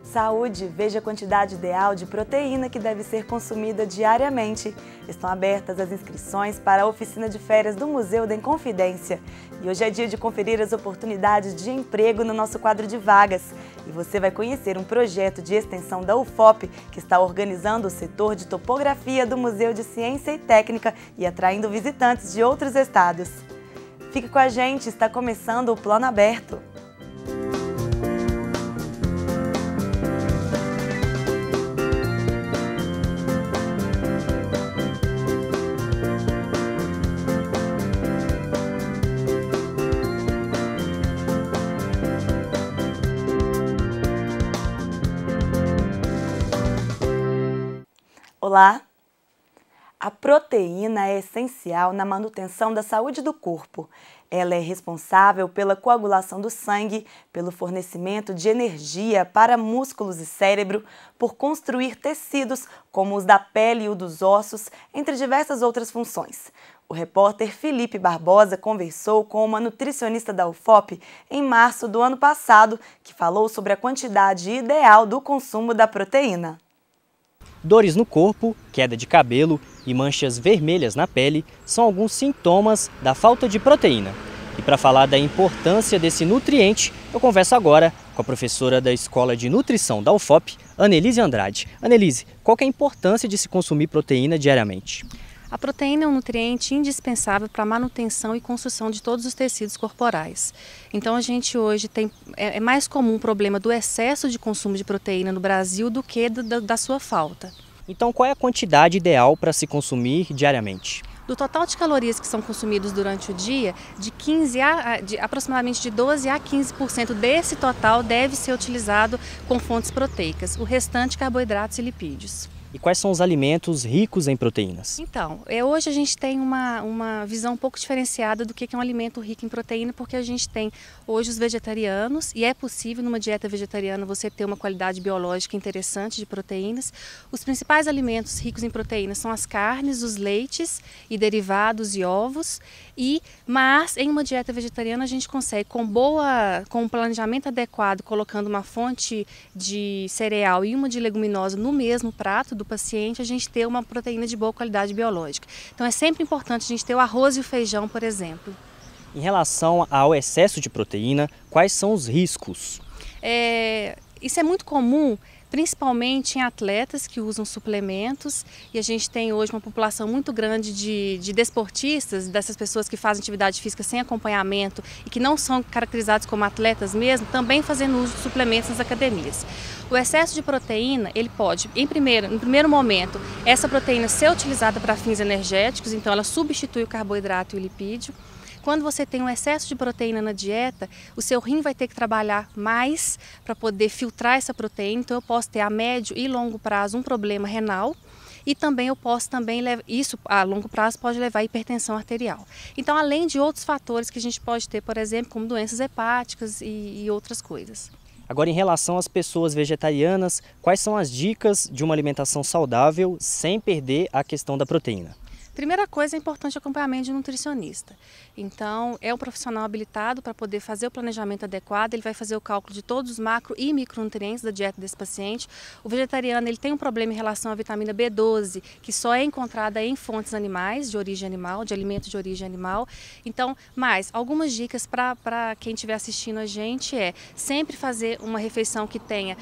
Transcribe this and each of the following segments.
Saúde, veja a quantidade ideal de proteína que deve ser consumida diariamente. Estão abertas as inscrições para a oficina de férias do Museu da Inconfidência. E hoje é dia de conferir as oportunidades de emprego no nosso quadro de vagas. E você vai conhecer um projeto de extensão da UFOP que está organizando o setor de topografia do Museu de Ciência e Técnica e atraindo visitantes de outros estados. Fique com a gente, está começando o Plano Aberto. Olá! A proteína é essencial na manutenção da saúde do corpo. Ela é responsável pela coagulação do sangue, pelo fornecimento de energia para músculos e cérebro, por construir tecidos como os da pele e o dos ossos, entre diversas outras funções. O repórter Felipe Barbosa conversou com uma nutricionista da UFOP em março do ano passado, que falou sobre a quantidade ideal do consumo da proteína. Dores no corpo, queda de cabelo e manchas vermelhas na pele são alguns sintomas da falta de proteína. E para falar da importância desse nutriente, eu converso agora com a professora da Escola de Nutrição da UFOP, Anelise Andrade. Anelise, qual que é a importância de se consumir proteína diariamente? A proteína é um nutriente indispensável para a manutenção e construção de todos os tecidos corporais. Então a gente hoje é mais comum o problema do excesso de consumo de proteína no Brasil do que da sua falta. Então qual é a quantidade ideal para se consumir diariamente? Do total de calorias que são consumidos durante o dia, aproximadamente de 12 a 15% desse total deve ser utilizado com fontes proteicas, o restante carboidratos e lipídios. E quais são os alimentos ricos em proteínas? Então, hoje a gente tem uma visão um pouco diferenciada do que é um alimento rico em proteína, porque a gente tem hoje os vegetarianos, e é possível numa dieta vegetariana você ter uma qualidade biológica interessante de proteínas. Os principais alimentos ricos em proteínas são as carnes, os leites e derivados e ovos, mas em uma dieta vegetariana a gente consegue, com um planejamento adequado, colocando uma fonte de cereal e uma de leguminosa no mesmo prato do paciente, a gente ter uma proteína de boa qualidade biológica. Então é sempre importante a gente ter o arroz e o feijão, por exemplo. Em relação ao excesso de proteína, quais são os riscos? Isso é muito comum, principalmente em atletas que usam suplementos, e a gente tem hoje uma população muito grande de desportistas, dessas pessoas que fazem atividade física sem acompanhamento e que não são caracterizados como atletas mesmo, também fazendo uso de suplementos nas academias. O excesso de proteína, ele pode, no primeiro momento, essa proteína ser utilizada para fins energéticos, então ela substitui o carboidrato e o lipídio. Quando você tem um excesso de proteína na dieta, o seu rim vai ter que trabalhar mais para poder filtrar essa proteína, então eu posso ter a médio e longo prazo um problema renal. E também isso a longo prazo pode levar à hipertensão arterial. Então, além de outros fatores que a gente pode ter, por exemplo, como doenças hepáticas e outras coisas. Agora, em relação às pessoas vegetarianas, quais são as dicas de uma alimentação saudável sem perder a questão da proteína? Primeira coisa, é importante o acompanhamento de um nutricionista. Então, é um profissional habilitado para poder fazer o planejamento adequado, ele vai fazer o cálculo de todos os macro e micronutrientes da dieta desse paciente. O vegetariano, ele tem um problema em relação à vitamina B12, que só é encontrada em fontes animais, de origem animal, de alimentos de origem animal. Então, algumas dicas para quem estiver assistindo a gente sempre fazer uma refeição que tenha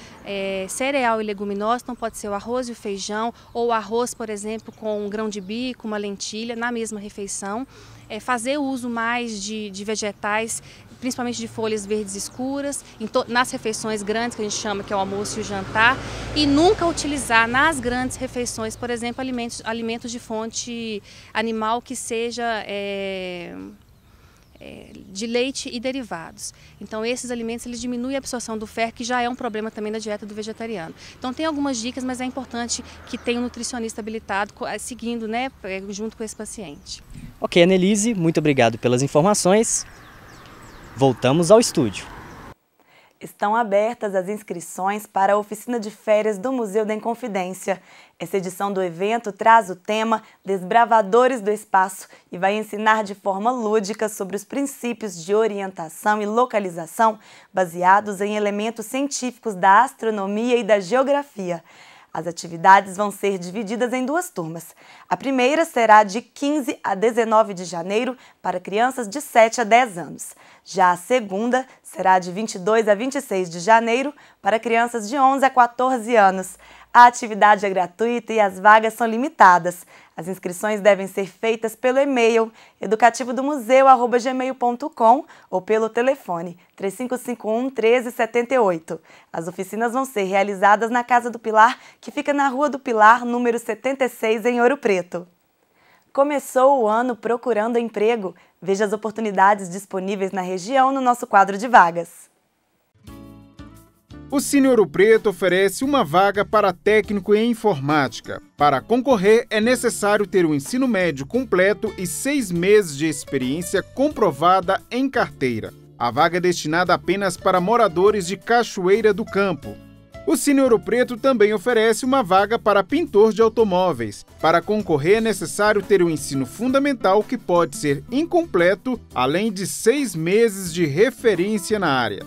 cereal e leguminosa, então pode ser o arroz e o feijão, ou o arroz, por exemplo, com um grão de bico, uma lentilha na mesma refeição, fazer uso mais de vegetais, principalmente de folhas verdes escuras, nas refeições grandes, que a gente chama que é o almoço e o jantar, e nunca utilizar nas grandes refeições, por exemplo, alimentos de fonte animal que seja de leite e derivados. Então esses alimentos eles diminuem a absorção do ferro, que já é um problema também na dieta do vegetariano. Então tem algumas dicas, mas é importante que tenha um nutricionista habilitado seguindo, junto com esse paciente. Ok, Anelise, muito obrigado pelas informações. Voltamos ao estúdio. Estão abertas as inscrições para a oficina de férias do Museu da Inconfidência. Essa edição do evento traz o tema Desbravadores do Espaço e vai ensinar de forma lúdica sobre os princípios de orientação e localização baseados em elementos científicos da astronomia e da geografia. As atividades vão ser divididas em 2 turmas. A primeira será de 15 a 19 de janeiro para crianças de 7 a 10 anos. Já a segunda será de 22 a 26 de janeiro para crianças de 11 a 14 anos. A atividade é gratuita e as vagas são limitadas. As inscrições devem ser feitas pelo e-mail educativodomuseu@gmail.com ou pelo telefone 3551-1378. As oficinas vão ser realizadas na Casa do Pilar, que fica na Rua do Pilar, número 76, em Ouro Preto. Começou o ano procurando emprego. Veja as oportunidades disponíveis na região no nosso quadro de vagas. O Cine Ouro Preto oferece uma vaga para técnico em informática. Para concorrer, é necessário ter o ensino médio completo e 6 meses de experiência comprovada em carteira. A vaga é destinada apenas para moradores de Cachoeira do Campo. O Cine Ouro Preto também oferece uma vaga para pintor de automóveis. Para concorrer, é necessário ter o ensino fundamental, que pode ser incompleto, além de 6 meses de referência na área.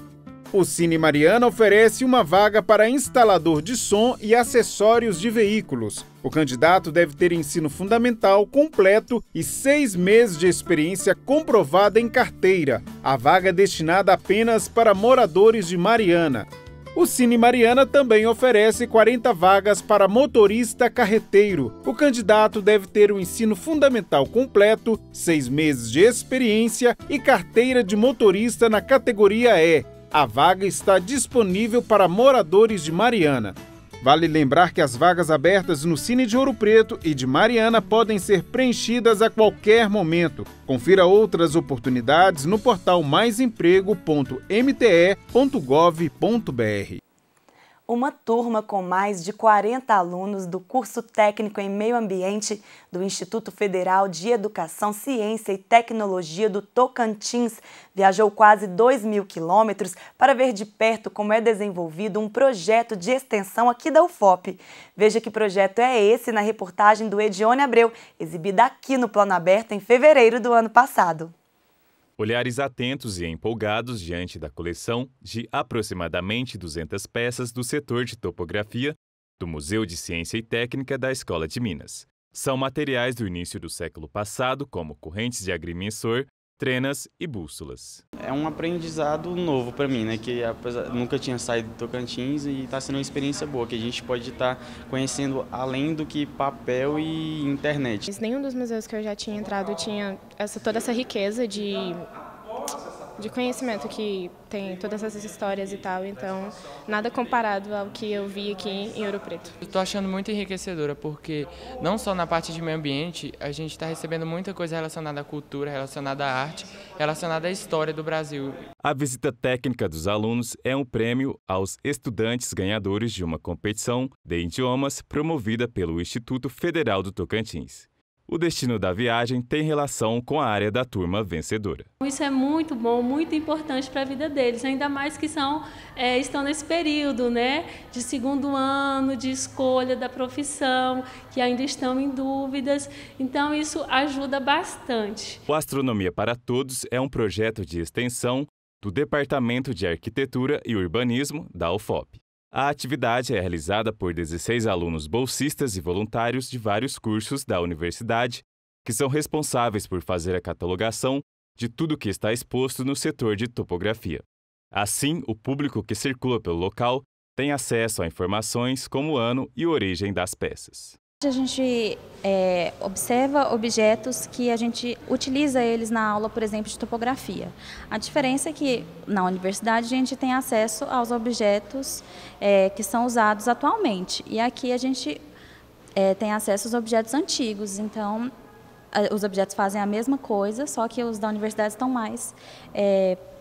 O Cine Mariana oferece uma vaga para instalador de som e acessórios de veículos. O candidato deve ter ensino fundamental completo e 6 meses de experiência comprovada em carteira. A vaga é destinada apenas para moradores de Mariana. O Cine Mariana também oferece 40 vagas para motorista carreteiro. O candidato deve ter o ensino fundamental completo, 6 meses de experiência e carteira de motorista na categoria E. A vaga está disponível para moradores de Mariana. Vale lembrar que as vagas abertas no Cine de Ouro Preto e de Mariana podem ser preenchidas a qualquer momento. Confira outras oportunidades no portal maisemprego.mte.gov.br. Uma turma com mais de 40 alunos do curso técnico em meio ambiente do Instituto Federal de Educação, Ciência e Tecnologia do Tocantins viajou quase 2.000 quilômetros para ver de perto como é desenvolvido um projeto de extensão aqui da UFOP. Veja que projeto é esse na reportagem do Edione Abreu, exibida aqui no Plano Aberto em fevereiro do ano passado. Olhares atentos e empolgados diante da coleção de aproximadamente 200 peças do setor de topografia do Museu de Ciência e Técnica da Escola de Minas. São materiais do início do século passado, como correntes de agrimensor, trenas e bússolas. É um aprendizado novo para mim, né? Que nunca tinha saído do Tocantins e está sendo uma experiência boa, que a gente pode estar conhecendo além do que papel e internet. Nenhum dos museus que eu já tinha entrado tinha toda essa riqueza de conhecimento que tem todas essas histórias e tal, então nada comparado ao que eu vi aqui em Ouro Preto. Estou achando muito enriquecedora, porque não só na parte de meio ambiente, a gente está recebendo muita coisa relacionada à cultura, relacionada à arte, relacionada à história do Brasil. A visita técnica dos alunos é um prêmio aos estudantes ganhadores de uma competição de idiomas promovida pelo Instituto Federal do Tocantins. O destino da viagem tem relação com a área da turma vencedora. Isso é muito bom, muito importante para a vida deles, ainda mais que estão nesse período, né, de segundo ano, de escolha da profissão, que ainda estão em dúvidas, então isso ajuda bastante. O Astronomia para Todos é um projeto de extensão do Departamento de Arquitetura e Urbanismo da UFOP. A atividade é realizada por 16 alunos bolsistas e voluntários de vários cursos da universidade, que são responsáveis por fazer a catalogação de tudo que está exposto no setor de topografia. Assim, o público que circula pelo local tem acesso a informações como o ano e origem das peças. A gente observa objetos que a gente utiliza eles na aula, por exemplo, de topografia. A diferença é que na universidade a gente tem acesso aos objetos que são usados atualmente. E aqui a gente tem acesso aos objetos antigos, então os objetos fazem a mesma coisa, só que os da universidade estão mais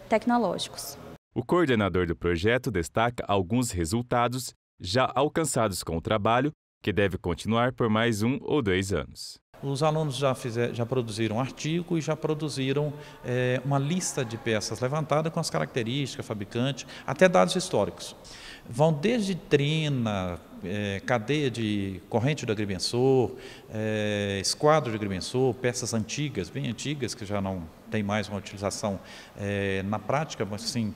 tecnológicos. O coordenador do projeto destaca alguns resultados já alcançados com o trabalho que deve continuar por mais 1 ou 2 anos. Os alunos já produziram um artigo e já produziram uma lista de peças levantada com as características, fabricante, até dados históricos. Vão desde trena, cadeia de corrente do agrimensor, esquadro de agrimensor, peças antigas, bem antigas, que já não tem mais uma utilização na prática, mas sim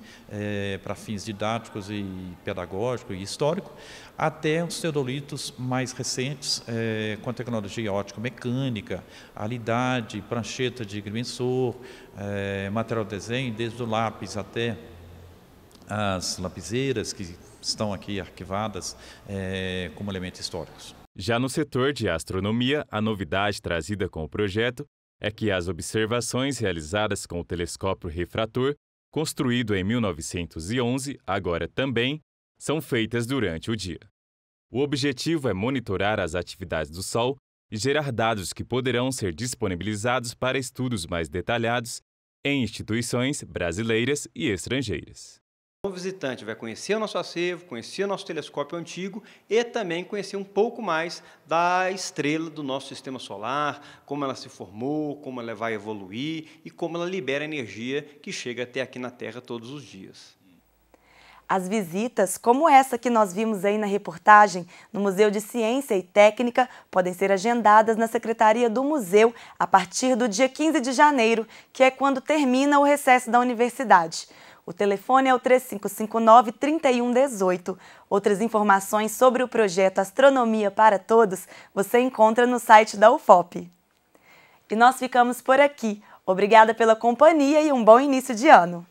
para fins didáticos e pedagógicos e histórico, até os teodolitos mais recentes, com a tecnologia ótico-mecânica, alidade, prancheta de agrimensor, material de desenho, desde o lápis até as lapiseiras que estão aqui arquivadas como elementos históricos. Já no setor de astronomia, a novidade trazida com o projeto é que as observações realizadas com o telescópio refrator, construído em 1911, agora também, são feitas durante o dia. O objetivo é monitorar as atividades do Sol e gerar dados que poderão ser disponibilizados para estudos mais detalhados em instituições brasileiras e estrangeiras. O visitante vai conhecer o nosso acervo, conhecer o nosso telescópio antigo e também conhecer um pouco mais da estrela do nosso sistema solar, como ela se formou, como ela vai evoluir e como ela libera energia que chega até aqui na Terra todos os dias. As visitas, como essa que nós vimos aí na reportagem, no Museu de Ciência e Técnica, podem ser agendadas na Secretaria do Museu a partir do dia 15 de janeiro, que é quando termina o recesso da universidade. O telefone é o 3559-3118. Outras informações sobre o projeto Astronomia para Todos você encontra no site da UFOP. E nós ficamos por aqui. Obrigada pela companhia e um bom início de ano!